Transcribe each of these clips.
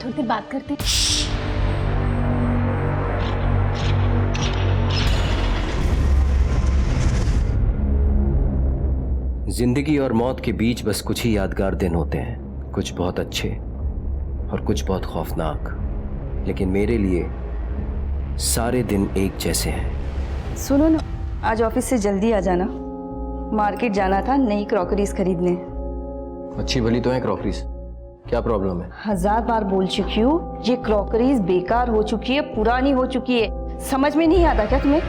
थोड़ी देर बात करते हैं। जिंदगी और मौत के बीच बस कुछ ही यादगार दिन होते हैं, कुछ बहुत अच्छे और कुछ बहुत खौफनाक, लेकिन मेरे लिए सारे दिन एक जैसे हैं। सुनो ना, आज ऑफिस से जल्दी आ जाना, मार्केट जाना था नई क्रॉकरीज खरीदने। अच्छी भली तो है क्रॉकरीज, क्या प्रॉब्लम है? 1000 बार बोल चुकी हूँ, ये क्रॉकरीज बेकार हो चुकी है, पुरानी हो चुकी है। समझ में नहीं आता क्या तुम्हें?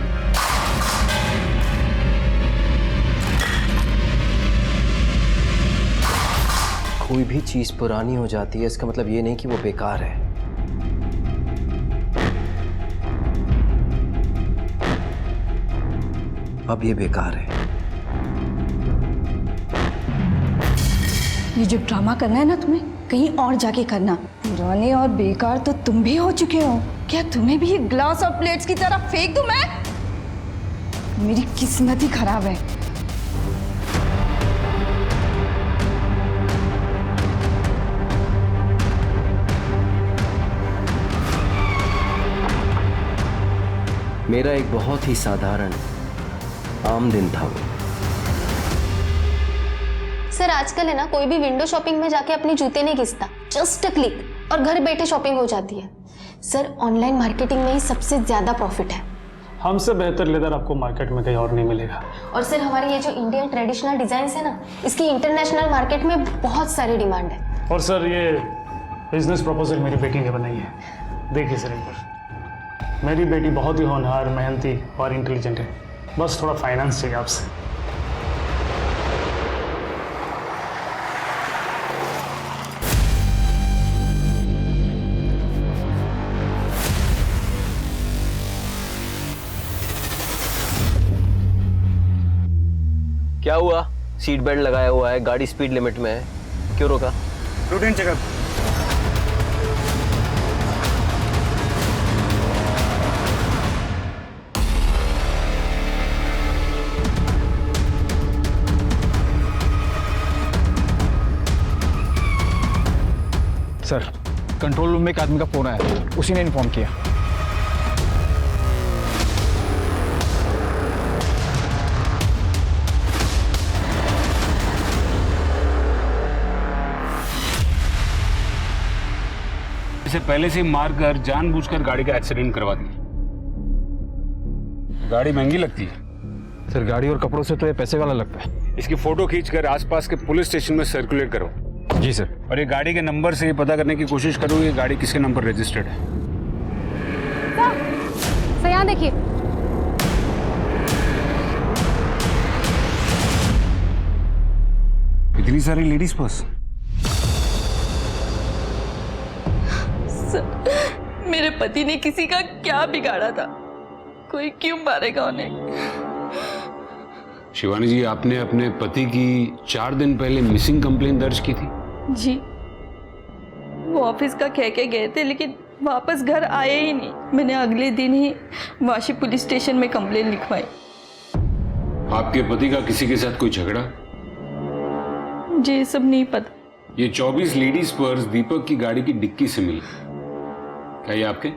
कोई भी चीज पुरानी हो जाती है इसका मतलब ये नहीं कि वो बेकार है। अब ये बेकार है। ये जो ड्रामा करना है ना तुम्हें, कहीं और जाके करना। पुराने और बेकार तो तुम भी हो चुके हो। क्या तुम्हें भी ये ग्लास और प्लेट्स की तरह फेंक दूं मैं? मेरी किस्मत ही खराब है। मेरा एक बहुत ही साधारण आम दिन था वो। सर आजकल है ना, कोई भी विंडो शॉपिंग में जाके अपने जूते नहीं घिसता, जस्ट अ क्लिक और घर बैठे शॉपिंग हो जाती है। सर ऑनलाइन मार्केटिंग में ही सबसे ज्यादा प्रॉफिट है। हमसे बेहतर लेदर आपको मार्केट में कहीं और नहीं मिलेगा। और सर हमारे ये जो इंडियन ट्रेडिशनल डिजाइन है ना, इसकी इंटरनेशनल मार्केट में बहुत सारी डिमांड है। और सर ये बिजनेस प्रपोजल मेरी बेटी ने बनाई है, देखिए सर एक बार। मेरी बेटी बहुत ही होनहार, मेहनती और इंटेलिजेंट है, बस थोड़ा फाइनेंस चाहिए आपसे। क्या हुआ? सीट बेल्ट लगाया हुआ है, गाड़ी स्पीड लिमिट में है, क्यों रोका? Routine checkup. Sir, control room में एक आदमी का फोन आया, उसी ने इन्फॉर्म किया। इसे पहले से मार कर जानबूझकर गाड़ी का एक्सीडेंट करवा दी। गाड़ी महंगी लगती है सर, गाड़ी और कपड़ों से तो ये पैसे वाला लगता है। इसकी फोटो खींचकर आसपास के पुलिस स्टेशन में सर्कुलेट करो। जी सर। और ये गाड़ी के नंबर से ये पता करने की कोशिश करो ये गाड़ी किसके नंबर रजिस्टर्ड है। सर यहाँ देखिए, इतनी सारी लेडीज पर्स। मेरे पति ने किसी का क्या बिगाड़ा था? कोई क्यों मारेगा उन्हें? शिवानी जी, आपने अपने पति की 4 दिन पहले मिसिंग कंप्लेंट दर्ज की थी। जी, वो ऑफिस का कह के गए थे, लेकिन वापस घर आए ही नहीं। मैंने अगले दिन ही वाशी पुलिस स्टेशन में कंप्लेंट लिखवाई। आपके पति का किसी के साथ कोई झगड़ा? मुझे ये सब नहीं पता। ये 24 लेडीज पर्स दीपक की गाड़ी की डिक्की से मिली, क्या ये आपके?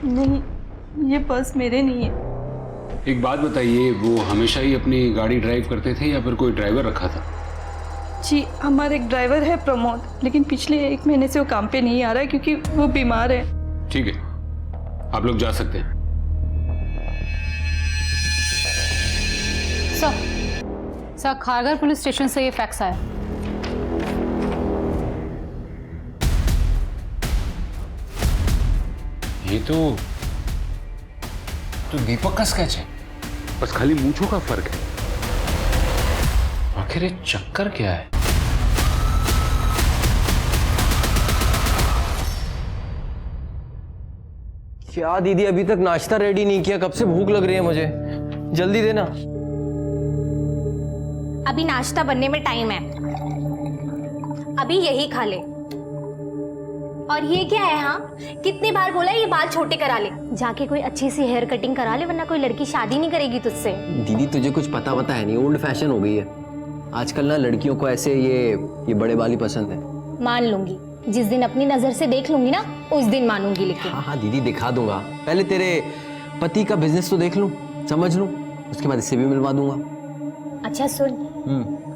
नहीं, ये पर्स मेरे नहीं है। एक बात बताइए, वो हमेशा ही अपनी गाड़ी ड्राइव करते थे या फिर कोई ड्राइवर रखा था? जी, हमारा एक ड्राइवर है प्रमोद, लेकिन पिछले 1 महीने से वो काम पे नहीं आ रहा है क्योंकि वो बीमार है। ठीक है, आप लोग जा सकते हैं। सर खारघर पुलिस स्टेशन से ये फैक्स आया। ये तो दीपक का स्केच है, बस खाली मूंछों का फर्क है। आखिर ये चक्कर क्या है? क्या दीदी, अभी तक नाश्ता रेडी नहीं किया? कब से भूख लग रही है मुझे, जल्दी देना। अभी नाश्ता बनने में टाइम है, अभी यही खा ले। और ये क्या है? हाँ, कितनी बार बोला ये बाल छोटे करा ले, जाके कोई अच्छी सी हेयर कटिंग करा ले, वरना कोई लड़की शादी नहीं करेगी तुझसे। दीदी तुझे कुछ पता है नहीं, ओल्ड फैशन हो गई है। आजकल ना लड़कियों को ऐसे ये बड़े वाली पसंद है। मान लूंगी, जिस दिन अपनी नजर से देख लूंगी ना उस दिन मानूंगी। लेकिन हाँ हाँ दीदी दिखा दूंगा, पहले तेरे पति का बिजनेस तो देख लूं, समझ लूं, उसके बाद इससे भी मिलवा दूंगा। अच्छा सुन,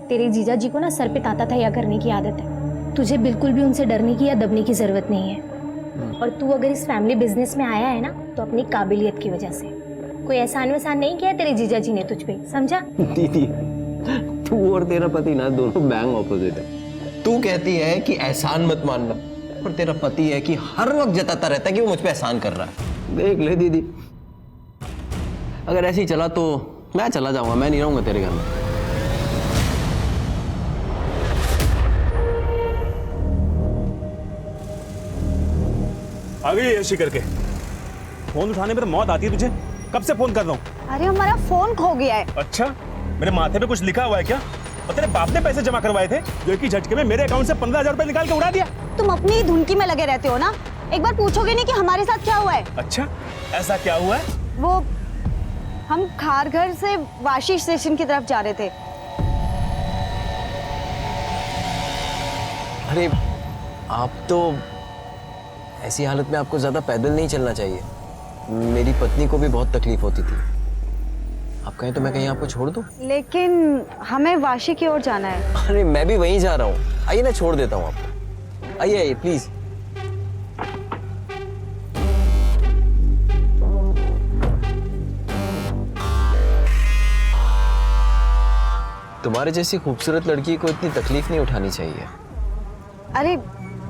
तेरे जीजा जी को ना सर पे ताता तैया करने की आदत है। तुझे बिल्कुल भी उनसे डरने की या दबने की जरूरत नहीं है। और तू अगर इस फैमिली बिजनेस में आया है ना तो अपनी काबिलियत की वजह से। कोई एहसान वहसान नहीं किया तेरे जीजा जी ने तुझ पे, समझा? दीदी तू और तेरा पति ना दोनों बैंग ऑपोजिट है। तू कहती है कि एहसान मत मानना, और तेरा पति है कि हर वक्त जताता रहता है कि वो मुझ पे एहसान कर रहा है। देख ले दीदी, अगर ऐसे ही चला तो मैं चला जाऊंगा, मैं नहीं रहूंगा तेरे घर में। आ गई ऐसी करके। फोन उठाने पर मौत आती है तुझे? कब से फोन कर रहा हूँ। अरे हमारा फोन खो गया है। अच्छा, मेरे माथे पे कुछ लिखा हुआ है क्या? और तेरे बाप ने पैसे जमा करवाए थे जो एक ही झटके में मेरे अकाउंट से 15,000 रुपए निकाल के उड़ा दिया। तुम अपनी ही धुनकी में लगे रहते हो ना, एक बार पूछोगे नहीं कि हमारे साथ क्या हुआ है? अच्छा, ऐसा क्या हुआ है? वो हम खारघर से वाशी स्टेशन की तरफ जा रहे थे। अरे आप तो ऐसी हालत में आपको ज्यादा पैदल नहीं चलना चाहिए। मेरी पत्नी को भी बहुत तकलीफ होती थी। आप कहें तो मैं कहीं आपको छोड़ दूं? लेकिन हमें वाशी की ओर जाना है। अरे मैं भी वहीं जा रहा हूँ, आइए ना छोड़ देता हूँ आपको। आइए आइए प्लीज। तुम्हारे जैसी खूबसूरत लड़की को इतनी तकलीफ नहीं उठानी चाहिए। अरे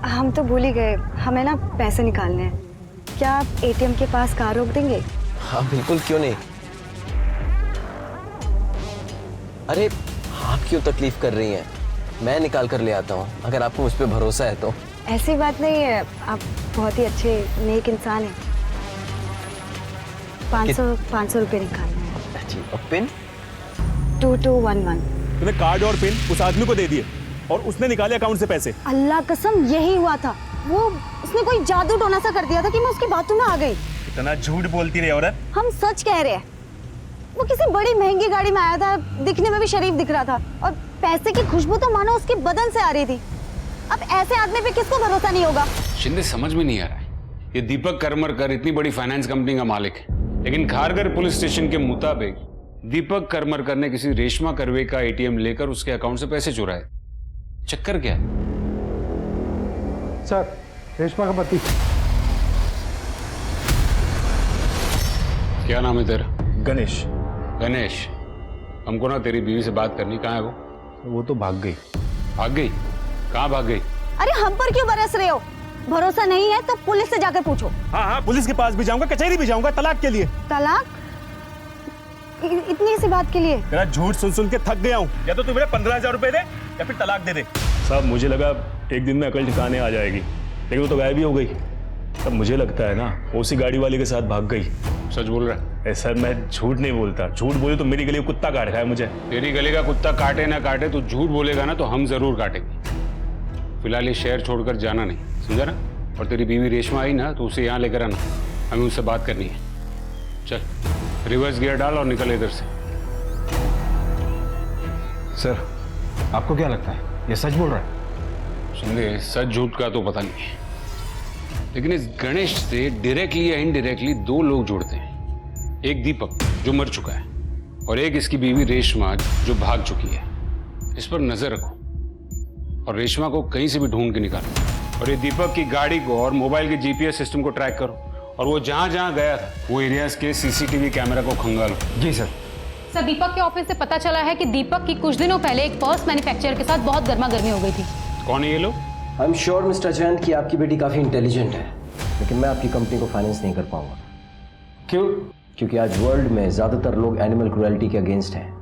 हम तो भूल ही गए, हमें ना पैसे निकालने हैं। क्या आप एटीएम के पास कार रोक देंगे? हाँ बिल्कुल, क्यों नहीं। अरे आप क्यों तकलीफ कर रही हैं, मैं निकाल कर ले आता हूँ, अगर आपको मुझ पर भरोसा है तो। ऐसी बात नहीं है, आप बहुत ही अच्छे नेक इंसान हैं। 500 रुपये निकालने हैं। जी, और पिन? 2211। तूने कार्ड और पिन उस आदमी को दे दिए और उसने निकाले अकाउंट से पैसे। अल्लाह कसम यही हुआ था। वो उसने कोई जादू टोना सा कर दिया था कि मैं उसकी बातों में आ गई। इतना झूठ बोलती रही औरत। हम सच कह रहे हैं। वो किसी बड़ी महंगी गाड़ी में आया था, दिखने में भी शरीफ दिख रहा था, और पैसे की खुशबू तो मानो उसके बदन से आ रही थी। अब ऐसे आदमी पे किसको भरोसा नहीं होगा? शिंदे समझ में नहीं आ रहा है, ये दीपक करमरकर इतनी बड़ी फाइनेंस कंपनी का मालिक है, लेकिन खारघर पुलिस स्टेशन के मुताबिक दीपक करमरकर ने किसी रेशमा करवे का एटीएम लेकर उसके अकाउंट से पैसे चुराए। चक्कर क्या है? सर, रेशमा का पति। क्या नाम है तेरा? गणेश। गणेश, हमको ना तेरी बीवी से बात करनी। कहाँ है वो? वो तो भाग गई। भाग गई? कहाँ भाग गई? अरे हम पर क्यों बरस रहे हो? भरोसा नहीं है तो पुलिस से जाकर पूछो। हाँ हाँ, पुलिस के पास भी जाऊंगा, कचहरी भी जाऊंगा, तलाक के लिए। तलाक? इतनी सी बात के लिए? तेरा झूठ सुन सुन के थक गया हूँ। या तो तू मेरे 15,000 रुपए दे या फिर तलाक दे दे। साहब, मुझे लगा एक दिन में अकल ठिकाने आ जाएगी, लेकिन वो तो गायब ही हो गई। तब मुझे लगता है ना वो उसी गाड़ी वाले के साथ भाग गई। सच बोल रहा है? सर, मैं झूठ नहीं बोलता। झूठ बोले तो मेरी गली में कुत्ता काट खाए मुझे। तेरी गली का कुत्ता काटे ना काटे, तू झूठ बोलेगा ना तो हम जरूर काटेंगे। फिलहाल ये शहर छोड़कर जाना नहीं, समझा ना? और तेरी बीवी रेशमा आई ना तो उसे यहाँ लेकर आना, हमें उससे बात करनी है। चल रिवर्स गियर डाल और निकल इधर से। सर, आपको क्या लगता है ये सच बोल रहा है? शिंदे, सच झूठ का तो पता नहीं है, लेकिन इस गणेश से डायरेक्टली या इनडायरेक्टली दो लोग जुड़ते हैं। एक दीपक जो मर चुका है, और एक इसकी बीवी रेशमा जो भाग चुकी है। इस पर नजर रखो और रेशमा को कहीं से भी ढूंढ के निकालो, और ये दीपक की गाड़ी को और मोबाइल के जीपीएस सिस्टम को ट्रैक करो, और वो जहां जहां गया था वो एरियाज के सीसीटीवी कैमरा को खंगालो। जी सर। सर, दीपक के ऑफिस से पता चला है कि दीपक की कुछ दिनों पहले एक पर्स मैन्युफैक्चरर के साथ बहुत गर्मा गर्मी हो गई थी। कौन है ये लोग? I am sure mister Jayant कि आपकी बेटी काफी इंटेलिजेंट है, लेकिन मैं आपकी कंपनी को फाइनेंस नहीं कर पाऊंगा। क्यों? क्योंकि आज वर्ल्ड में ज्यादातर लोग एनिमल क्रुएल्टी के अगेंस्ट हैं,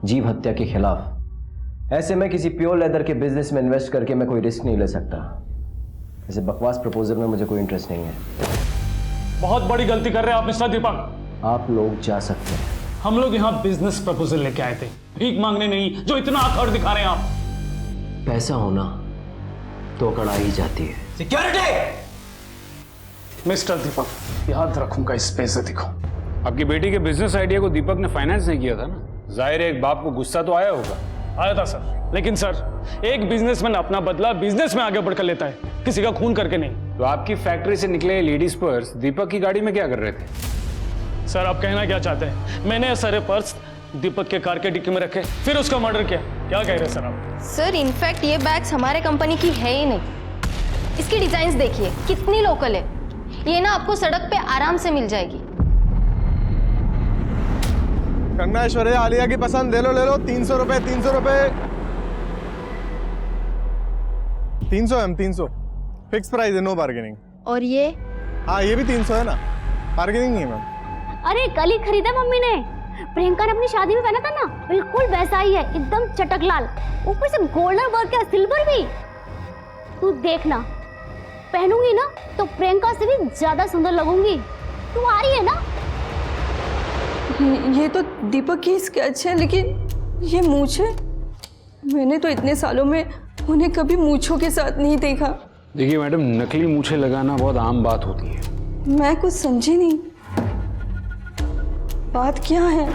जीव हत्या के खिलाफ। ऐसे में किसी प्योर लेदर के बिजनेस में इन्वेस्ट करके मैं कोई रिस्क नहीं ले सकता। ऐसे बकवास प्रपोजल में मुझे कोई इंटरेस्ट नहीं है। बहुत बड़ी गलती कर रहे हैं आप मिस्टर दीपक। आप लोग जा सकते हैं। हम लोग यहाँ बिजनेस प्रपोजल लेके आए थे, भीख मांगने नहीं, जो इतना अकड़ दिखा रहे हैं आप। पैसा होना तो अकड़ आ ही जाती है। सिक्योरिटी! मिस्टर दीपक, याद रखूंगा इस बेइज्जती को। आपकी बेटी के बिजनेस आइडिया को दीपक ने फाइनेंस नहीं किया था ना, जाहिर है एक बाप को गुस्सा तो आया होगा। आया था सर, लेकिन सर एक बिजनेसमैन अपना बदला बिजनेस में आगे बढ़कर लेता है, किसी का खून करके नहीं। तो आपकी फैक्ट्री से निकले लेडीज पर्स दीपक की गाड़ी में क्या कर रहे थे? सर आप कहना क्या चाहते हैं? मैंने ये सारे पर्स दीपक के कार के डिक्की में रखे, फिर उसका मर्डर किया, क्या कह रहे हैं सर आप? सर इनफैक्ट ये बैग्स हमारे कंपनी की है ही नहीं। इसकी डिजाइन्स देखिए कितनी लोकल है, ये ना आपको सड़क पे आराम से मिल जाएगी। कंगना ऐश्वर्या आलिया की पसंद, ले लो 300 रुपए 300 रुपए 300 एम 300 फिक्स प्राइस है, नो बार्गेनिंग। और ये? हाँ ये भी 300 है ना, बार्गेनिंग नहीं है मैम। अरे कल ही खरीदा मम्मी ने, प्रियंका ने अपनी शादी में पहना था ना, बिल्कुल वैसा ही है, एकदम चटक लाल, ऊपर से गोल्डन वर्क है, सिल्वर भी। तू देखना, पहनूंगी ना तो प्रियंका से भी ज्यादा सुंदर लगूंगी। तू आ रही है ना? ये तो दीपक की स्केच है, लेकिन ये मूंछ है। मैंने तो इतने सालों में उन्हें कभी मूंछों के साथ नहीं देखा। देखिए मैडम, नकली मूछें लगाना बहुत आम बात होती है। मैं कुछ समझी नहीं, बात क्या है?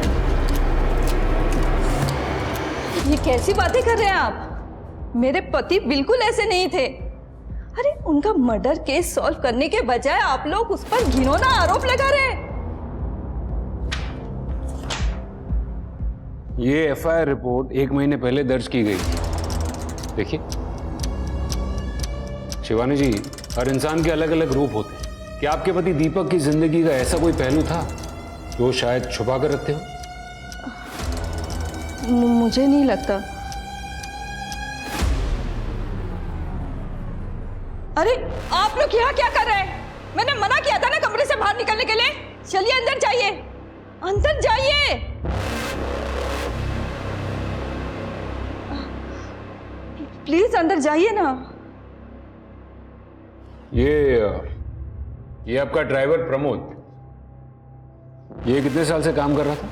ये कैसी बातें कर रहे हैं आप? मेरे पति बिल्कुल ऐसे नहीं थे। अरे उनका मर्डर केस सॉल्व करने के बजाय आप लोग उस पर घिनौना आरोप लगा रहे हैं। ये एफआईआर रिपोर्ट 1 महीने पहले दर्ज की गई थी, देखिए। शिवानी जी, हर इंसान के अलग अलग रूप होते हैं। क्या आपके पति दीपक की जिंदगी का ऐसा कोई पहलू था जो शायद छुपा कर रखते हो? मुझे नहीं लगता। अरे आप लोग यहाँ क्या कर रहे हैं? मैंने मना किया था ना कमरे से बाहर निकलने के लिए। चलिए अंदर जाइए, अंदर जाइए। प्लीज अंदर जाइए ना। ये आपका ड्राइवर प्रमोद, ये कितने साल से काम कर रहा था?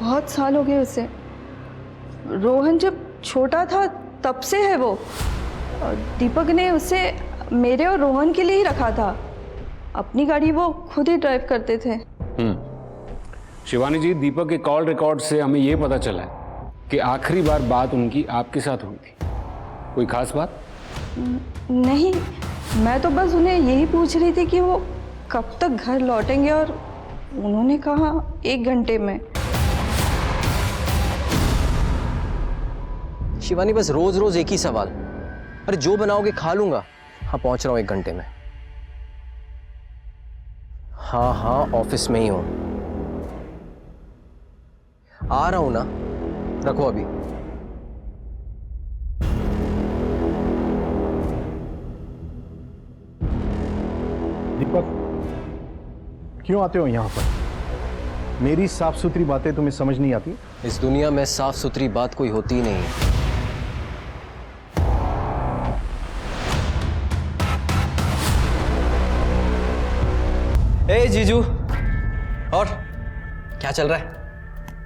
बहुत साल हो गए उसे। रोहन जब छोटा था तब से है वो। और दीपक ने उसे मेरे और रोहन के लिए ही रखा था। अपनी गाड़ी वो खुद ही ड्राइव करते थे। शिवानी जी, दीपक के कॉल रिकॉर्ड से हमें ये पता चला है कि आखिरी बार बात उनकी आपके साथ हुई थी। कोई खास बात? नहीं, मैं तो बस उन्हें यही पूछ रही थी कि वो कब तक घर लौटेंगे, और उन्होंने कहा 1 घंटे में। शिवानी, बस रोज रोज एक ही सवाल। अरे जो बनाओगे खा लूंगा। हाँ पहुंच रहा हूं 1 घंटे में। हाँ ऑफिस में ही हूं, आ रहा हूं ना, रखो अभी। दीपक, क्यों आते हो यहाँ पर? मेरी साफ सुथरी बातें तुम्हें समझ नहीं आती? इस दुनिया में साफ सुथरी बात कोई होती ही नहीं है। ए जीजू, और क्या चल रहा है?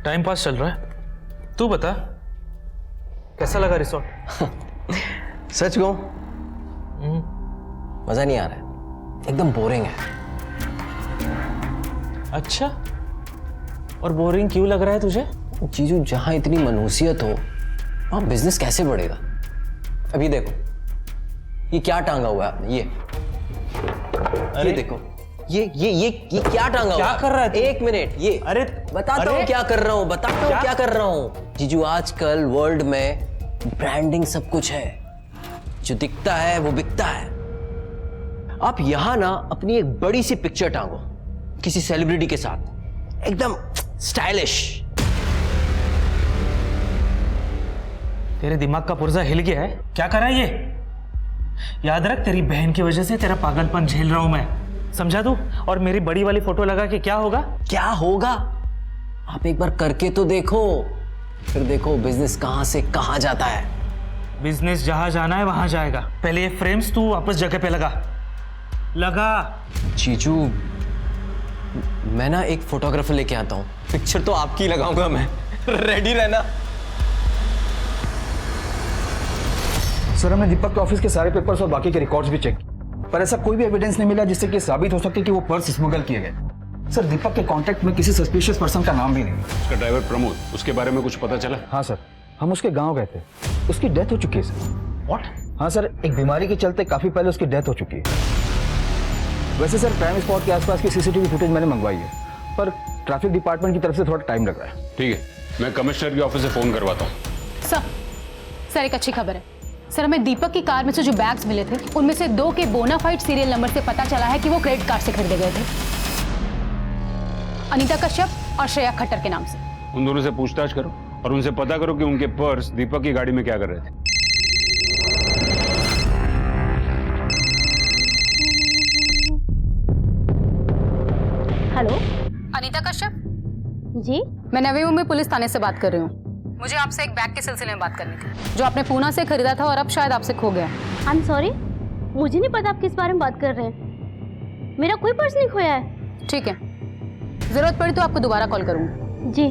टाइम पास चल रहा है। तू बता, कैसा लगा रिसोर्ट? सच कहूं, मजा नहीं आ रहा है, एकदम बोरिंग है। अच्छा, और बोरिंग क्यों लग रहा है तुझे? जीजू, जहां इतनी मनहूसियत हो वहां बिजनेस कैसे बढ़ेगा? अभी देखो, ये क्या टांगा हुआ है आपने? ये देखो, ये क्या टांगा हुआ? क्या कर रहा है तू? 1 मिनट, ये अरे बताता हूँ क्या कर रहा हूँ, बताता हूँ क्या कर रहा हूँ। जीजू, आजकल वर्ल्ड में ब्रांडिंग सब कुछ है, जो दिखता है वो बिकता है। आप यहां ना अपनी एक बड़ी सी पिक्चर टांगो किसी सेलिब्रिटी के साथ, एकदम स्टाइलिश। तेरे दिमाग का पुर्जा हिल गया है? क्या कर रहा है ये? याद रख, तेरी बहन की वजह से तेरा पागलपन झेल रहा हूं मैं, समझा तू? और मेरी बड़ी वाली फोटो लगा के क्या होगा? क्या होगा? आप एक बार करके तो देखो, फिर देखो बिजनेस कहां से कहां जाता है। बिजनेस जहां जाना है वहां जाएगा। पहले ये फ्रेम्स तू वापस जगह पे लगा। जीजू, मैं ना एक फोटोग्राफर लेके आता हूँ, पिक्चर तो आपकी लगाऊंगा मैं। रेडी रहना। सर, हमने दीपक के ऑफिस के सारे पेपर्स और बाकी के रिकॉर्ड्स भी चेक, पर ऐसा कोई भी एविडेंस नहीं मिला जिससे कि साबित हो सके कि वो पर्स स्मगल किए गए। सर, दीपक के कांटेक्ट में किसी सस्पिशियस पर्सन का नाम भी नहीं। उसका ड्राइवर प्रमोद, उसके बारे में कुछ पता चला? हाँ सर, हम उसके गांव गए थे, उसकी डेथ हो चुकी है सर। व्हाट? हाँ सर, एक बीमारी के चलते काफी पहले उसकी डेथ हो चुकी है। वैसे सर क्राइम स्पॉट के आसपास की सीसीटीवी फुटेज मैंने मंगवाई है, पर ट्रैफिक डिपार्टमेंट की तरफ से थोड़ा टाइम लग रहा है। ठीक है, मैं कमिश्नर के ऑफिस से फोन करवाता हूँ। सर एक अच्छी खबर है सर, हमें दीपक की कार में से जो बैग्स मिले थे उनमें से 2 के बोनाफाइड सीरियल नंबर से पता चला है कि वो क्रेडिट कार्ड से खरीदे गए थे, अनीता कश्यप और श्रेया खट्टर के नाम से। उन दोनों से पूछताछ करो और उनसे पता करो कि उनके पर्स दीपक की गाड़ी में क्या कर रहे थे। हेलो, अनीता कश्यप जी? मैं नवी मुंबई पुलिस थाने से बात कर रही हूँ। मुझे आपसे एक बैग के सिलसिले में बात करनी थी जो आपने पूना से खरीदा था और अब शायद आपसे खो गया। आई एम सॉरी, मुझे नहीं पता आप किस बारे में बात कर रहे हैं। मेरा कोई पर्स नहीं खोया है। ठीक है, जरूरत पड़ी तो आपको दोबारा कॉल करूंगी। जी।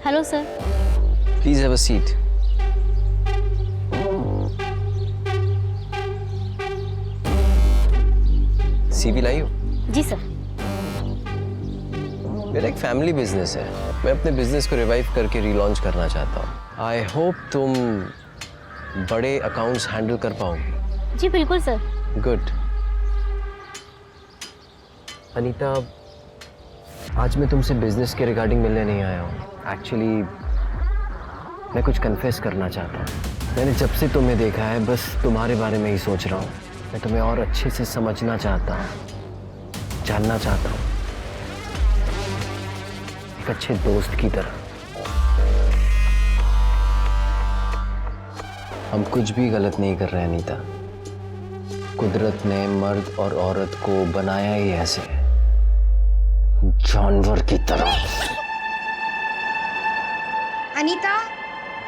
Hello sir. Please have a seat. CV लाई हो? जी सर। मेरा एक फैमिली बिजनेस है, मैं अपने बिजनेस को रिवाइव करके रीलॉन्च करना चाहता हूँ। आई होप तुम बड़े अकाउंट्स हैंडल कर पाओगे। जी बिल्कुल सर। गुड। अनीता, आज मैं तुमसे बिजनेस के रिगार्डिंग मिलने नहीं आया हूँ। एक्चुअली मैं कुछ कन्फेस करना चाहता हूँ। मैंने जब से तुम्हें देखा है बस तुम्हारे बारे में ही सोच रहा हूँ। मैं तुम्हें और अच्छे से समझना चाहता हूँ, जानना चाहता हूँ, एक अच्छे दोस्त की तरह। हम कुछ भी गलत नहीं कर रहे अनीता। कुदरत ने मर्द और औरत को बनाया ही ऐसे, जानवर की तरह। अनीता,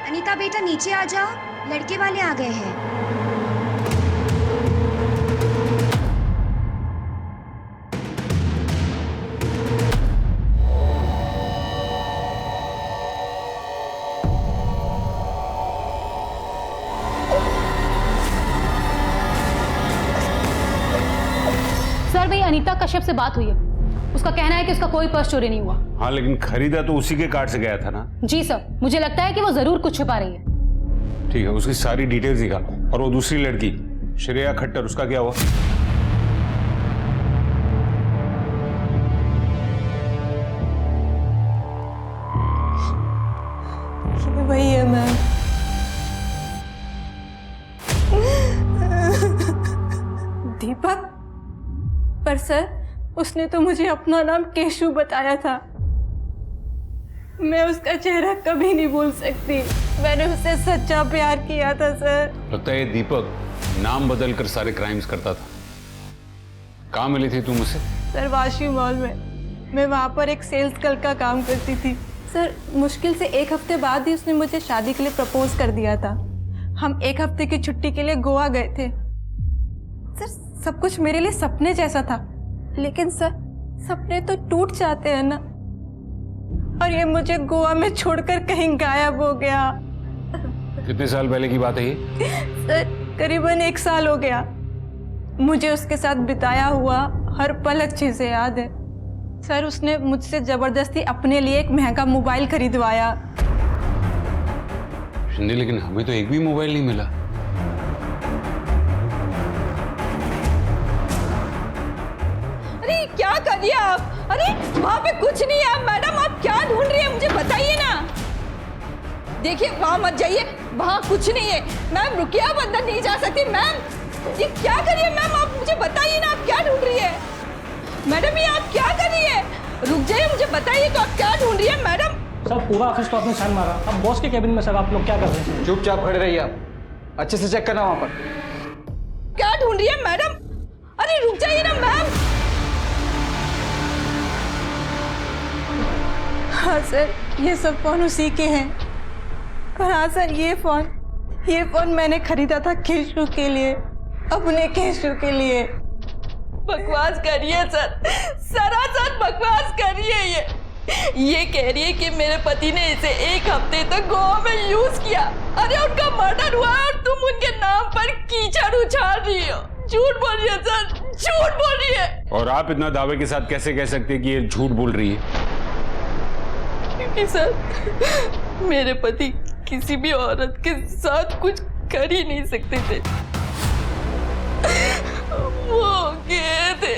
अनीता बेटा नीचे आ जाओ, लड़के वाले आ गए हैं। सर भाई अनीता कश्यप से बात हुई है, उसका कहना है कि उसका कोई पर्स चोरी नहीं हुआ। हाँ, लेकिन खरीदा तो उसी के कार्ड से गया था ना। जी सर, मुझे लगता है कि वो जरूर कुछ छुपा रही है। ठीक है, उसकी सारी डिटेल्स निकालो। और वो दूसरी लड़की श्रेया खट्टर, उसका क्या हुआ? वही है मैम। दीपक? पर सर, उसने तो मुझे अपना नाम केशु बताया था। मैं उसका चेहरा कभी नहीं भूल सकती। मैंने उससे सच्चा प्यार किया था सर। लगता है ये दीपक नाम बदलकर सारे क्राइम्स करता था। कहाँ मिली थी तुम उसे? सर वाशी मॉल में। मैं वहाँ पर एक सेल्स गर्ल का काम करती थी। सर मुश्किल से 1 हफ्ते बाद ही उसने मुझे शादी के लिए प्रपोज कर दिया था। हम 1 हफ्ते की छुट्टी के लिए गोवा गए थे। सर सब कुछ मेरे लिए सपने जैसा था, लेकिन सर सपने तो टूट जाते हैं ना। और ये मुझे गोवा में छोड़कर कहीं गायब हो गया। कितने साल पहले की बात है ये? सर करीबन 1 साल हो गया। मुझे उसके साथ बिताया हुआ हर पल अच्छे से याद है। सर उसने मुझसे जबरदस्ती अपने लिए एक महंगा मोबाइल खरीदवाया। शिंदे, लेकिन हमें तो एक भी मोबाइल नहीं मिला। अरे क्या कर दिया आप? अरे वहाँ पे कुछ नहीं है। मैडम आप क्या ढूंढ रही है, मुझे बताइए ना। देखिए वहाँ मत जाइए, वहाँ कुछ नहीं है। मैम रुकिए, आप अंदर नहीं जा सकती। मैम ये क्या कर रही है? मैम आप मुझे बताइए ना, आप क्या ढूंढ रही है? मैडम ये आप क्या कर रही है? रुक जाइए, मुझे बताइए तो आप क्या ढूंढ रही है? मैडम सर पूरा ऑफिस तो आपने छान मारा, अब बॉस के कैबिन में सर आप लोग क्या कर रहे हैं? चुपचाप खड़े रहिए आप, अच्छे से चेक करना वहां पर। क्या ढूंढ रही है मैडम? अरे रुक जाइए ना मैम। हाँ सर ये सब फोन उसी के हैं। पर हाँ सर ये फोन मैंने खरीदा था केशु के लिए, अपने केशु के लिए। बकवास करिए सर, सरासर बकवास करिए। ये कह रही है कि मेरे पति ने इसे 1 हफ्ते तक गोवा में यूज किया। अरे उनका मर्डर हुआ और तुम उनके नाम पर कीचड़ उछाल रही हो। झूठ बोल रही है सर, झूठ बोल रही है। और आप इतना दावे के साथ कैसे कह सकते हैं कि ये झूठ बोल रही है? क्योंकि सर मेरे पति किसी भी औरत के साथ कुछ कर ही नहीं सकते थे, वो गए थे।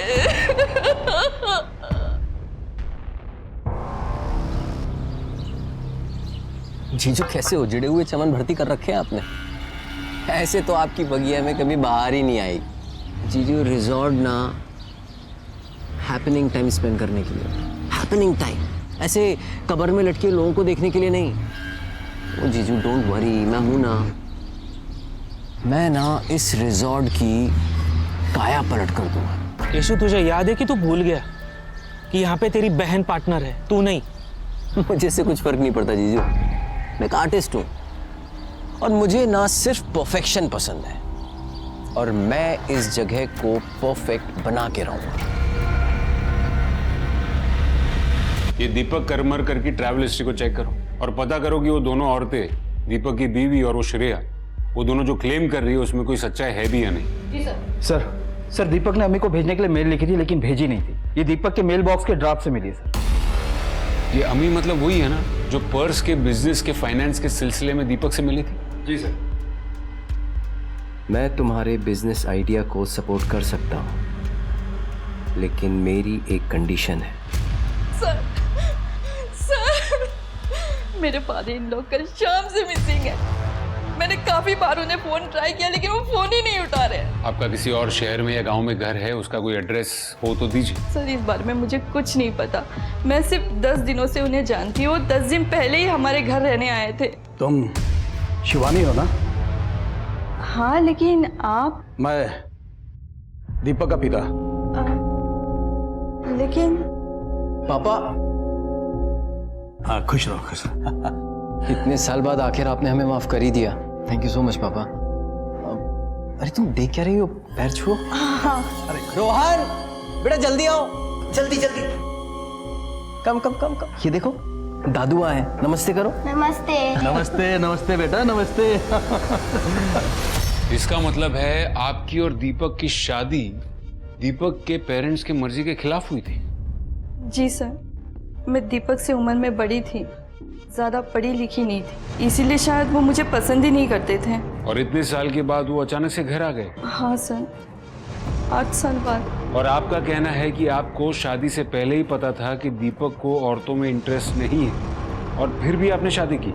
जीजू कैसे उजड़े हुए चमन भर्ती कर रखे हैं आपने? ऐसे तो आपकी बगिया में कभी बाहर ही नहीं आई। जीजू रिजॉर्ट ना हैपनिंग टाइम स्पेंड करने के लिए, हैपनिंग टाइम, ऐसे कब्र में लटके लोगों को देखने के लिए नहीं। ओ जीजू डोंट वरी, मैं हूं ना। मैं ना इस रिजॉर्ट की काया पलट कर दूंगा। केशु, तुझे याद है कि तू भूल गया कि यहाँ पे तेरी बहन पार्टनर है, तू नहीं। मुझे से कुछ फर्क नहीं पड़ता जीजू, मैं एक आर्टिस्ट हूँ और मुझे ना सिर्फ परफेक्शन पसंद है, और मैं इस जगह को परफेक्ट बना के रहूंगा। ये दीपक करमरकर की ट्रैवल हिस्ट्री को चेक करो और पता करो कि वो दोनों औरतें, दीपक की बीवी और वो श्रेया, वो दोनों जो क्लेम कर रही है उसमें कोई सच्चाई है भी या नहीं? जी सर दीपक ने अम्मी को भेजने के लिए मेल लिखी थी लेकिन भेजी नहीं थी। ये दीपक के मेल बॉक्स के ड्राफ्ट से मिली है सर। ये अम्मी मतलब वही है ना जो पर्स के बिजनेस के फाइनेंस के सिलसिले में दीपक से मिली थी? जी सर। मैं तुम्हारे बिजनेस आइडिया को सपोर्ट कर सकता हूँ, लेकिन मेरी एक कंडीशन है। सर मेरे फादर इन लॉ कल शाम से मिसिंग है। मैंने काफी बार उन्हें फोन ट्राई किया लेकिन वो फोन ही नहीं उठा रहे। आपका किसी और शहर में या गांव में घर है, उसका कोई एड्रेस हो तो दीजिए। सर इस बारे में मुझे कुछ नहीं पता, मैं सिर्फ 10 दिनों से उन्हें जानती हूँ। 10 दिन पहले ही हमारे घर रहने आए थे। तुम शिवानी हो ना? हाँ लेकिन आप? मैं दीपक का पिता। लेकिन पापा, हाँ खुश रहो, खुश रहो। इतने साल बाद आखिर आपने हमें माफ कर ही दिया। थैंक यू सो मच पापा। अरे तुम देख क्या रही हो? पैर छुओ। अरे रोहन बेटा जल्दी आओ, जल्दी जल्दी। कम कम कम कम। ये देखो दादू आए, नमस्ते करो। नमस्ते। नमस्ते नमस्ते बेटा, नमस्ते। इसका मतलब है आपकी और दीपक की शादी दीपक के पेरेंट्स की मर्जी के खिलाफ हुई थी? जी सर, मैं दीपक से उम्र में बड़ी थी, ज्यादा पढ़ी लिखी नहीं थी, इसीलिए शायद वो मुझे पसंद ही नहीं करते थे। और इतने साल के बाद वो अचानक से घर आ गए? हाँ सर, 8 साल बाद। और आपका कहना है कि आपको शादी से पहले ही पता था कि दीपक को औरतों में इंटरेस्ट नहीं है, और फिर भी आपने शादी की?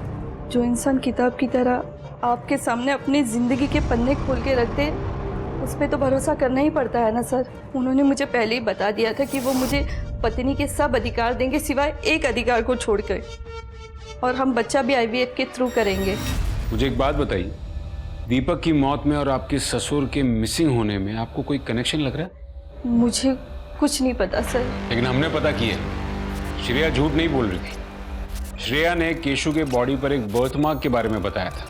जो इंसान किताब की तरह आपके सामने अपनी जिंदगी के पन्ने खोल के रख दे, उस पर तो भरोसा करना ही पड़ता है ना सर। उन्होंने मुझे पहले ही बता दिया था कि वो मुझे पत्नी के सब अधिकार देंगे सिवाय एक अधिकार को छोड़कर, और हम बच्चा भी IVF के थ्रू करेंगे। मुझे एक बात बताइए, दीपक की मौत में और आपके ससुर के मिसिंग होने में आपको कोई कनेक्शन लग रहा है? मुझे कुछ नहीं पता सर। लेकिन हमने पता किया, श्रेया झूठ नहीं बोल रही थी। श्रेया ने केशु के बॉडी पर एक बर्थ मार्क के बारे में बताया था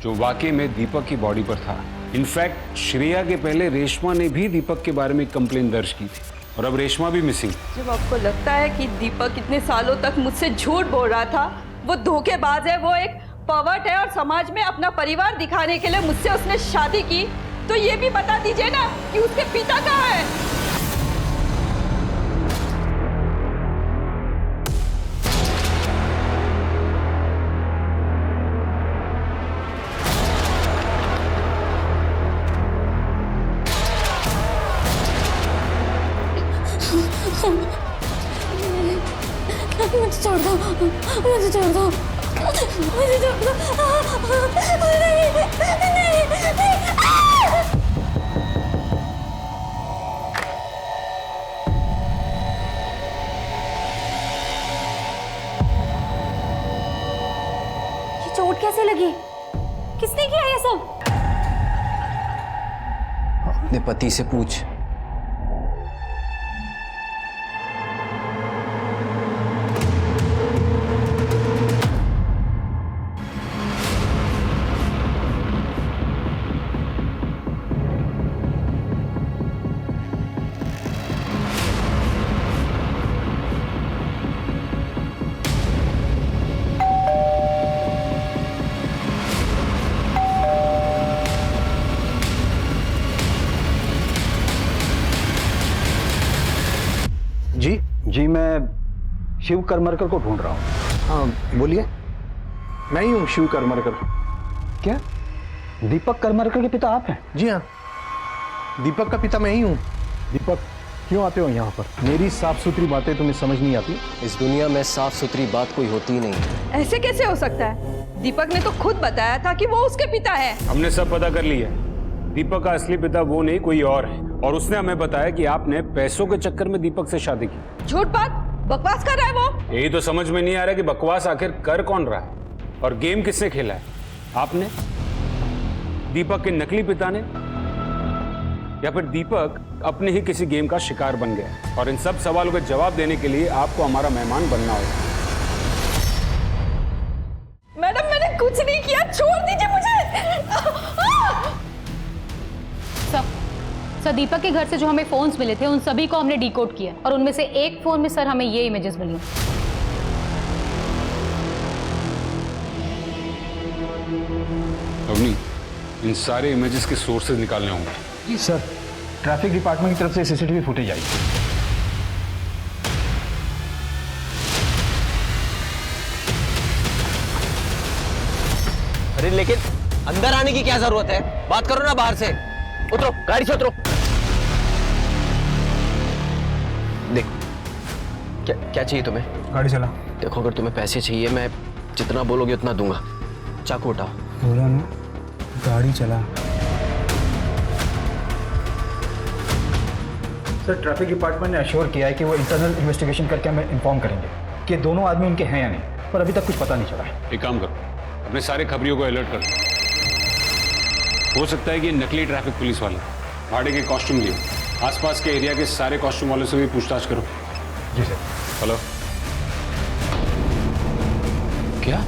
जो वाकई में दीपक की बॉडी पर था। इनफैक्ट श्रेया के पहले रेशमा ने भी दीपक के बारे में कंप्लेन दर्ज की थी, और अब रेशमा भी मिसिंग। जब आपको लगता है कि दीपक इतने सालों तक मुझसे झूठ बोल रहा था, वो धोखेबाज है, वो एक पर्वर्ट है, और समाज में अपना परिवार दिखाने के लिए मुझसे उसने शादी की, तो ये भी बता दीजिए ना कि उसके पिता कहाँ है। मुझे छोड़ दो, मुझे छोड़ दो, मुझे छोड़ दो। नहीं, नहीं, नहीं। ये चोट कैसे लगी? किसने किया ये सब? अपने पति से पूछ। जी जी मैं शिव करमरकर को ढूंढ रहा हूँ। हाँ बोलिए, मैं ही हूँ शिव करमरकर। क्या दीपक करमरकर के पिता आप हैं? जी हाँ, दीपक का पिता मैं ही हूँ। दीपक क्यों आते हो यहाँ पर? मेरी साफ सुथरी बातें तुम्हें समझ नहीं आती? इस दुनिया में साफ सुथरी बात कोई होती ही नहीं है। ऐसे कैसे हो सकता है? दीपक ने तो खुद बताया था कि वो उसके पिता है। हमने सब पता कर लिया। दीपक का असली पिता वो नहीं कोई और है, और उसने हमें बताया कि आपने पैसों के चक्कर में दीपक से शादी की। झूठ बात, बकवास कर रहा है वो। यही तो समझ में नहीं आ रहा कि बकवास आखिर कर कौन रहा है, और गेम किसने खेला है? आपने, दीपक के नकली पिता ने, या फिर दीपक अपने ही किसी गेम का शिकार बन गया? और इन सब सवालों के जवाब देने के लिए आपको हमारा मेहमान बनना होगा। मैडम मैंने कुछ नहीं किया, छोड़ दीजिए मुझे। सर दीपक के घर से जो हमें फोन्स मिले थे उन सभी को हमने डिकोड किया, और उनमें से एक फोन में सर हमें ये इमेजेस मिली। अवनी, इन सारे इमेजेस के सोर्सेज निकालने होंगे। जी सर, ट्रैफिक डिपार्टमेंट की तरफ से सीसीटीवी फुटेज आई। अरे लेकिन अंदर आने की क्या जरूरत है? बात करो ना बाहर से। उतरो, गाड़ी से उतरो। देखो, क्या चाहिए तुम्हें? गाड़ी चला। देखो, अगर तुम्हें पैसे चाहिए, मैं जितना बोलोगे उतना दूंगा। चाकू उठाओ। बोला ना, गाड़ी चला। सर, ट्रैफिक डिपार्टमेंट ने अश्योर किया है कि वो इंटरनल इन्वेस्टिगेशन करके हमें इन्फॉर्म करेंगे कि दोनों आदमी उनके हैं या नहीं, पर अभी तक कुछ पता नहीं चला है। एक काम करो, अपने सारे खबरियों को अलर्ट कर दो। हो सकता है कि नकली ट्रैफिक पुलिस वाले भाड़े के कॉस्ट्यूम लिए। आसपास के एरिया के सारे कॉस्ट्यूम वालों से भी पूछताछ करो। जी सर। हेलो, क्या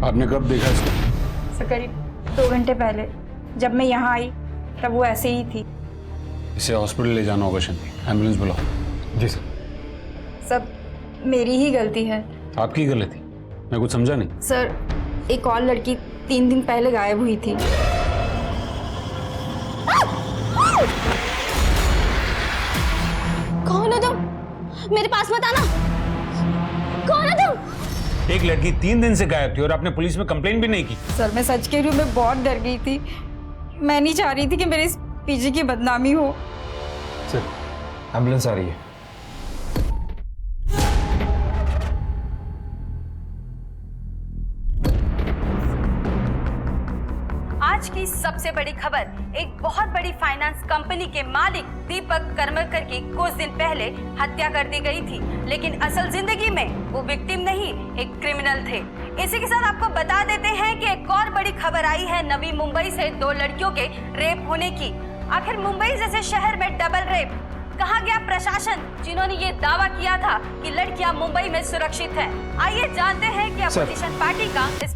आपने कब देखा इसको? सर करीब 2 घंटे पहले जब मैं यहाँ आई तब वो ऐसे ही थी। इसे हॉस्पिटल ले जाना होगा। शांति, एम्बुलेंस बुलाओ। जी सर। सब मेरी ही गलती है। आपकी गलती? मैं कुछ समझा नहीं। सर, एक और लड़की 3 दिन पहले गायब हुई थी। कौन हो तुम? मेरे पास मत आना। कौन हो तुम? एक लड़की 3 दिन से गायब थी और आपने पुलिस में कंप्लेन भी नहीं की। सर मैं सच कह रही हूँ, मैं बहुत डर गई थी। मैं नहीं चाह रही थी कि मेरे इस पीजी की बदनामी हो। सर, एम्बुलेंस आ रही है। आज की सबसे बड़ी खबर, एक बहुत बड़ी फाइनेंस कंपनी के मालिक दीपक करमरकर की कुछ दिन पहले हत्या कर दी गई थी, लेकिन असल जिंदगी में वो विक्टिम नहीं, एक क्रिमिनल थे। इसी के साथ आपको बता देते हैं कि एक और बड़ी खबर आई है नवी मुंबई से 2 लड़कियों के रेप होने की। आखिर मुंबई जैसे शहर में डबल रेप, कहाँ गया प्रशासन जिन्होंने ये दावा किया था कि लड़कियां मुंबई में सुरक्षित हैं? आइए जानते हैं कि अपोजिशन पार्टी का इस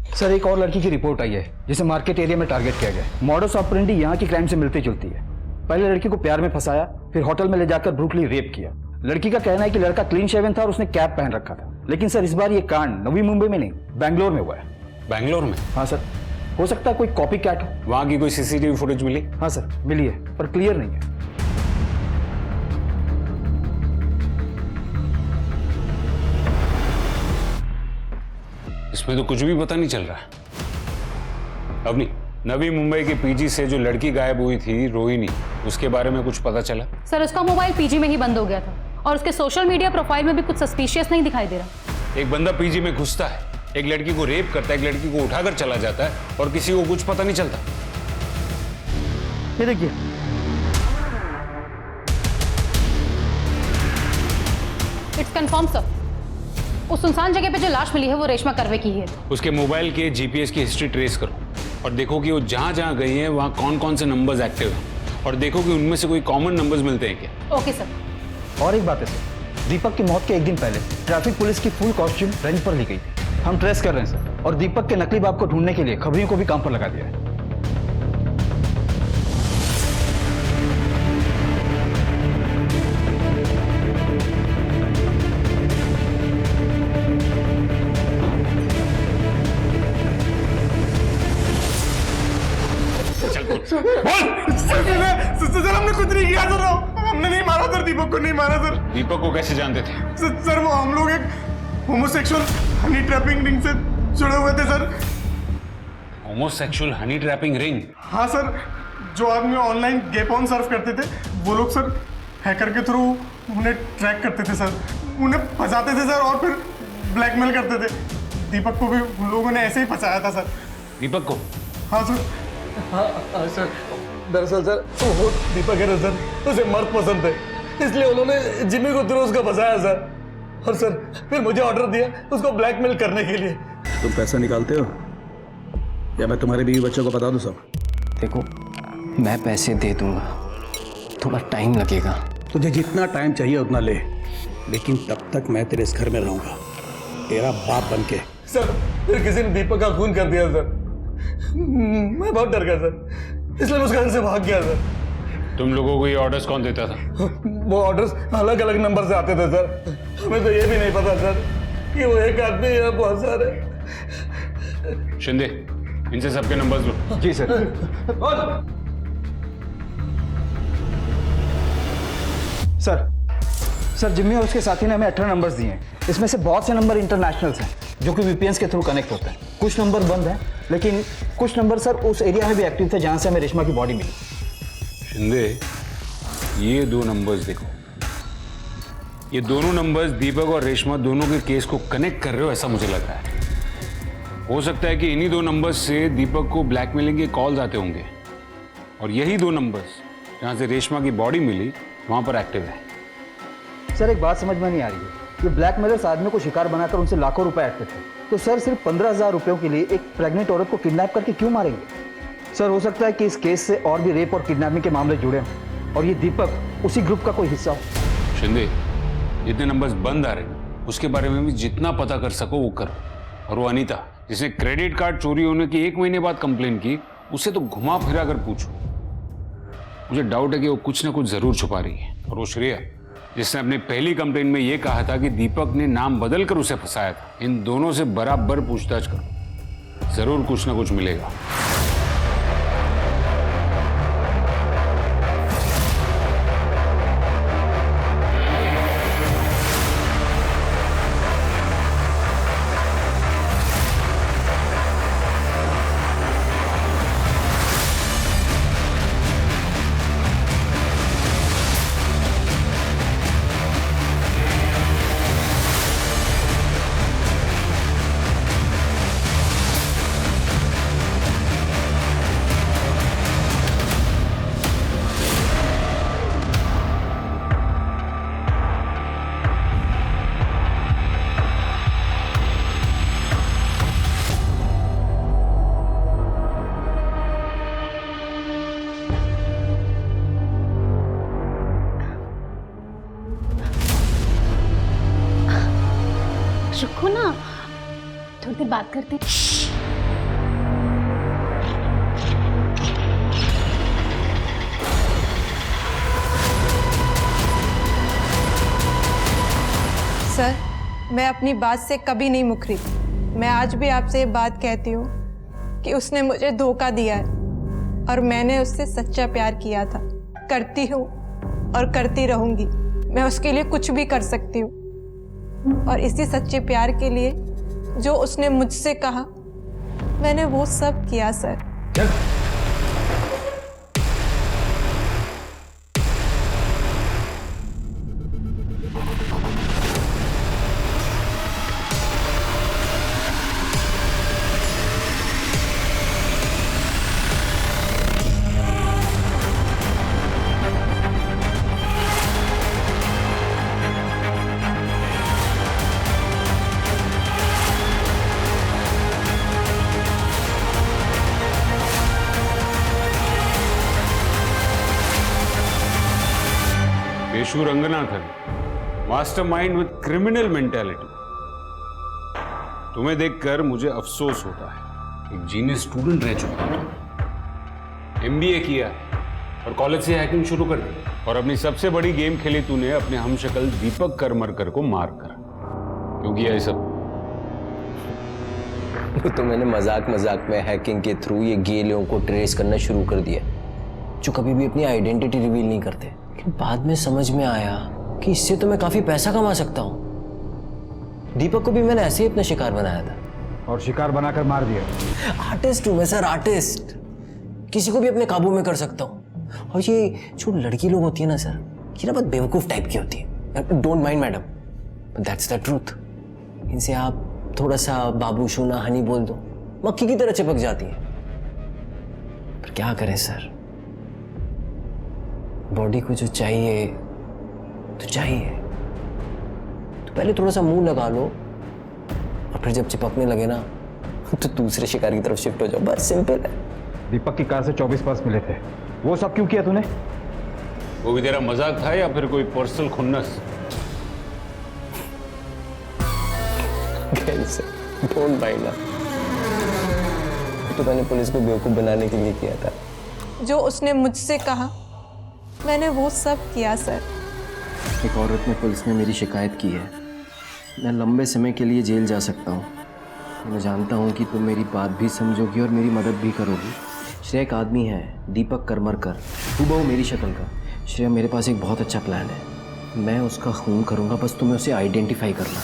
सर, एक और लड़की की रिपोर्ट आई है जिसे मार्केट एरिया में टारगेट किया गया। मॉडस ऑपरेंडी यहाँ की क्राइम से मिलती जुलती है। पहले लड़की को प्यार में फंसाया, फिर होटल में ले जाकर ब्रूटली रेप किया। लड़की का कहना है कि लड़का क्लीन शेवन था और उसने कैप पहन रखा था। लेकिन सर, इस बार ये कांड नवी मुंबई में नहीं, बैंगलोर में हुआ है। बैंगलोर में? हाँ सर, हो सकता है कोई कॉपी कैट हो। वहां की कोई सीसीटीवी फुटेज मिली? हाँ सर, मिली है, पर क्लियर नहीं है। इसमें तो कुछ भी पता नहीं चल रहा है। अवनी, नवी मुंबई के पीजी से जो लड़की गायब हुई थी रोहिणी, उसके बारे में कुछ पता चला? सर उसका मोबाइल पीजी में ही बंद हो गया था, और उसके सोशल मीडिया प्रोफाइल में भी कुछ सस्पिशियस नहीं दिखाई दे रहा। एक बंदा पीजी में घुसता है, एक लड़की को रेप करता है, एक लड़की को उठाकर चला जाता है, और किसी को कुछ पता नहीं चलता। ये देखिए, इट्स कंफर्म सर, उस सुनसान जगह पे जो लाश मिली है वो रेशमा करवे की है। उसके मोबाइल के जीपीएस की हिस्ट्री ट्रेस करो और देखो कि वो जहां जहां गई है वहां कौन कौन से नंबर्स एक्टिव हैं, और देखो कि उनमें से कोई कॉमन नंबर्स मिलते हैं क्या। Okay sir. और एक बात है सर, दीपक की मौत के 1 दिन पहले ट्रैफिक पुलिस की फुल कॉस्ट्यूम रेंट पर ली गई थी। हम ट्रेस कर रहे हैं सर, और दीपक के नकली बाप को ढूंढने के लिए खबरियों को भी काम पर लगा दिया है। सर हमने कुछ नहीं किया सर, हमने नहीं मारा। मारा सर, दीपक को नहीं मारा सर। दीपक को कैसे जानते थे? सर वो हम लोग एक होमोसेक्सुअल हनी ट्रैपिंग रिंग से जुड़े हुए थे sir. Homosexual Honey trapping ring? हाँ सर, जो आदमी ऑनलाइन गे पॉर्न सर्फ करते थे वो लोग सर हैकर के थ्रू उन्हें ट्रैक करते थे सर, उन्हें फंसाते थे सर और फिर ब्लैकमेल करते थे। दीपक को भी उन लोगों ने ऐसे ही फंसाया था सर। दीपक को? हाँ सर। हाँ सर, दरअसल सर वो दीपक है ना सर, उसे मर्द पसंद थे, इसलिए उन्होंने जिमी को थ्रू उसको फंसाया सर, और सर फिर मुझे ऑर्डर दिया उसको ब्लैकमेल करने के लिए। तुम पैसा निकालते हो या मैं तुम्हारे बीवी बच्चों को बता दूं सब? देखो, मैं पैसे दे दूंगा, थोड़ा टाइम लगेगा। तुझे जितना टाइम चाहिए उतना ले, लेकिन तब तक मैं तेरे इस घर में रहूंगा, तेरा बाप बन के। सर फिर किसी ने दीपक का खून कर दिया सर, मैं बहुत डर गया सर, इसलिए मैं उस घर से भाग गया सर। तुम लोगों को ये ऑर्डर्स कौन देता था? वो ऑर्डर्स अलग अलग नंबर से आते थे सर, हमें तो ये भी नहीं पता सर कि वो एक आदमी या बहुत सारे। शिंदे, इनसे सबके नंबर्स लो। जी सर। सर जिम्मी और उसके साथी ने हमें 18 नंबर्स दिए हैं। इसमें से बहुत से नंबर इंटरनेशनल्स हैं जो कि वीपीएन के थ्रू कनेक्ट होते हैं। कुछ नंबर बंद हैं, लेकिन कुछ नंबर सर उस एरिया में भी एक्टिव थे जहां से हमें रेशमा की बॉडी मिली। शिंदे, ये 2 नंबर्स देखो, ये दोनों नंबर्स दीपक और रेशमा दोनों के केस को कनेक्ट कर रहे हो ऐसा मुझे लग रहा है। हो सकता है कि इन्हीं 2 नंबर्स से दीपक को ब्लैकमेलिंग के कॉल्स आते होंगे, और यही 2 नंबर्स जहां से रेशमा की बॉडी मिली वहां पर एक्टिव है। सर एक बात समझ में नहीं आ रही है, ये ब्लैकमेलर्स आदमी को शिकार बनाकर उनसे लाखों रुपए ऐंठते थे, तो सर सिर्फ 15,000 रुपयों के लिए एक प्रेग्नेंट औरत को किडनैप करके क्यों मारेंगे? सर हो सकता है कि इस केस से और भी रेप और किडनैपिंग के मामले जुड़े हों और ये दीपक उसी ग्रुप का कोई हिस्सा हो। शिंदे, जितने नंबर्स बंद आ रहे हैं उसके बारे में भी जितना पता कर सको वो करो। और वो अनीता जिसने क्रेडिट कार्ड चोरी होने की 1 महीने बाद कंप्लेन की, उससे तो घुमा फिरा कर पूछो। मुझे डाउट है कि वो कुछ ना कुछ जरूर छुपा रही है। और वो श्रेया जिसने अपनी पहली कंप्लेन में ये कहा था कि दीपक ने नाम बदल कर उसे फंसाया था, इन दोनों से बराबर पूछताछ करो, जरूर कुछ ना कुछ मिलेगा। रुको ना, थोड़ी देर बात करते हैं। सर मैं अपनी बात से कभी नहीं मुकरी। मैं आज भी आपसे ये बात कहती हूँ कि उसने मुझे धोखा दिया है और मैंने उससे सच्चा प्यार किया था, करती हूँ और करती रहूँगी। मैं उसके लिए कुछ भी कर सकती हूँ, और इसी सच्चे प्यार के लिए जो उसने मुझसे कहा मैंने वो सब किया sir. Peshu Ranganathan, mastermind with criminal mentality. तुम्हें देखकर मुझे अफसोस होता है, एक जीनियस स्टूडेंट रह चुका है, एमबीए किया और कॉलेज से हैकिंग शुरू कर दी, और अपनी सबसे बड़ी गेम खेली तूने अपने हमशक्ल दीपक करमरकर को मारकर। क्यों किया ये सब? तो मैंने मजाक मजाक में हैकिंग के थ्रू ये गे लोगों को ट्रेस करना शुरू कर दिया जो कभी भी अपनी आइडेंटिटी रिवील नहीं करते। लेकिन बाद में समझ में आया कि इससे तो मैं काफी पैसा कमा सकता हूँ। दीपक को भी मैंने ऐसे ही अपना शिकार बनाया था। और शिकार बनाकर मार दिया। आर्टिस्ट हूं मैं सर, आर्टिस्ट। किसी को भी अपने काबू में कर सकता हूँ। और ये जो लड़की लोग होती है ना सर, ये ना बहुत बेवकूफ टाइप की होती है। Don't mind madam, that's the truth. इनसे आप थोड़ा सा बाबू शूना हनी बोल दो, मक्खी की तरह चिपक जाती है। पर क्या करें सर, बॉडी को जो चाहिए तो चाहिए। तो पहले थोड़ा सा मुंह लगा लो और फिर जब चिपकने लगे ना तो दूसरे शिकार की तरफ शिफ्ट हो जाओ, बस सिंपल है। दीपक की कार से 24 पर्स मिले थे, वो सब क्यों किया तूने? वो भी तेरा मजाक था या फिर कोई पर्सनल खुन्नस? डोंट माइंड ना, तो मैंने पुलिस को बेवकूफ बनाने के लिए किया था। जो उसने मुझसे कहा मैंने वो सब किया सर। एक औरत ने पुलिस में मेरी शिकायत की है। मैं लंबे समय के लिए जेल जा सकता हूँ। मैं जानता हूँ कि तुम मेरी बात भी समझोगी और मेरी मदद भी करोगी। श्रेया एक आदमी है, दीपक करमरकर, हूबहू मेरी शक्ल का। श्रेया, मेरे पास एक बहुत अच्छा प्लान है। मैं उसका खून करूँगा, बस तुम्हें उसे आइडेंटिफाई करना।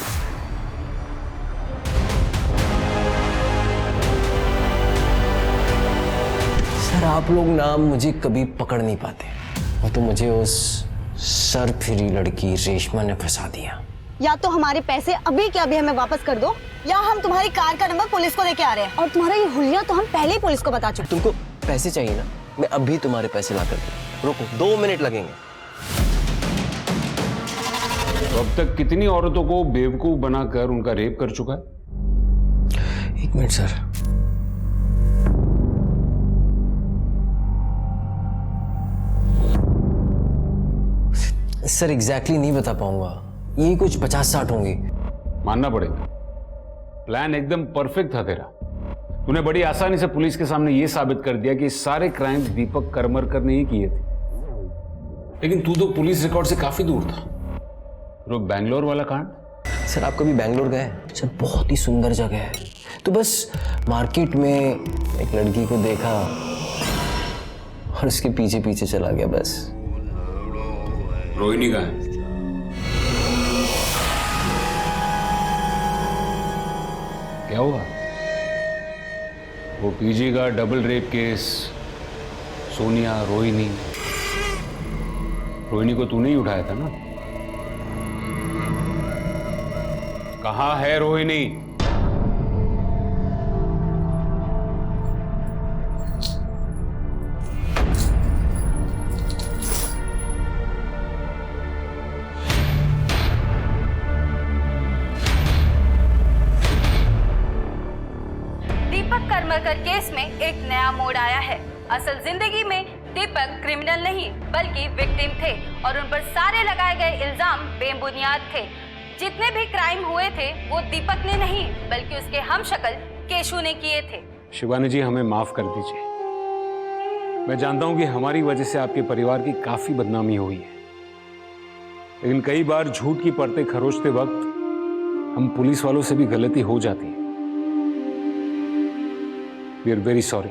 सर आप लोग ना मुझे कभी पकड़ नहीं पाते, वो तो मुझे उस सर फिरी लड़की रेशमा ने फंसा दिया। या तो हमारे पैसे अभी के अभी हमें वापस कर दो, या हम तुम्हारी कार का नंबर पुलिस को देके आ रहे हैं। और तुम्हारा ये हुलिया तो हम पहले ही पुलिस को बता चुके। तुमको पैसे चाहिए ना, मैं अभी तुम्हारे पैसे ला कर दूं। रुको, 2 मिनट लगेंगे। तो अब तक कितनी औरतों को बेवकूफ बनाकर उनका रेप कर चुका है? 1 मिनट सर। सर एग्जैक्टली नहीं बता पाऊंगा, यही कुछ 50-60 होंगी। मानना पड़ेगा, प्लान एकदम परफेक्ट था तेरा। तूने बड़ी आसानी से पुलिस के सामने यह साबित कर दिया कि सारे क्राइम्स दीपक करमरकर ने ही किए थे। लेकिन तू तो पुलिस रिकॉर्ड से काफी दूर था। तो बैंगलोर वाला कांड? सर आप कभी बैंगलोर गए? सर बहुत ही सुंदर जगह है। तो बस मार्केट में एक लड़की को देखा और उसके पीछे पीछे चला गया बस। रोहिणी कहाँ है? क्या हुआ? वो पीजी का double rape case, Sonia, Rohini को तूने ही उठाया था ना? कहाँ है रोहिणी? दीपक करमरकर केस में एक नया मोड़ आया है। असल जिंदगी में दीपक क्रिमिनल नहीं बल्कि विक्टिम थे और उन पर सारे लगाए गए इल्जाम बेबुनियाद थे। जितने भी क्राइम हुए थे वो दीपक ने नहीं बल्कि उसके हमशक्ल केशु ने किए थे। शिवानी जी, हमें माफ कर दीजिए। मैं जानता हूं कि हमारी वजह से आपके परिवार की काफी बदनामी हुई है, लेकिन कई बार झूठ की परतें खरोचते वक्त हम पुलिस वालों से भी गलती हो जाती है। We are very sorry.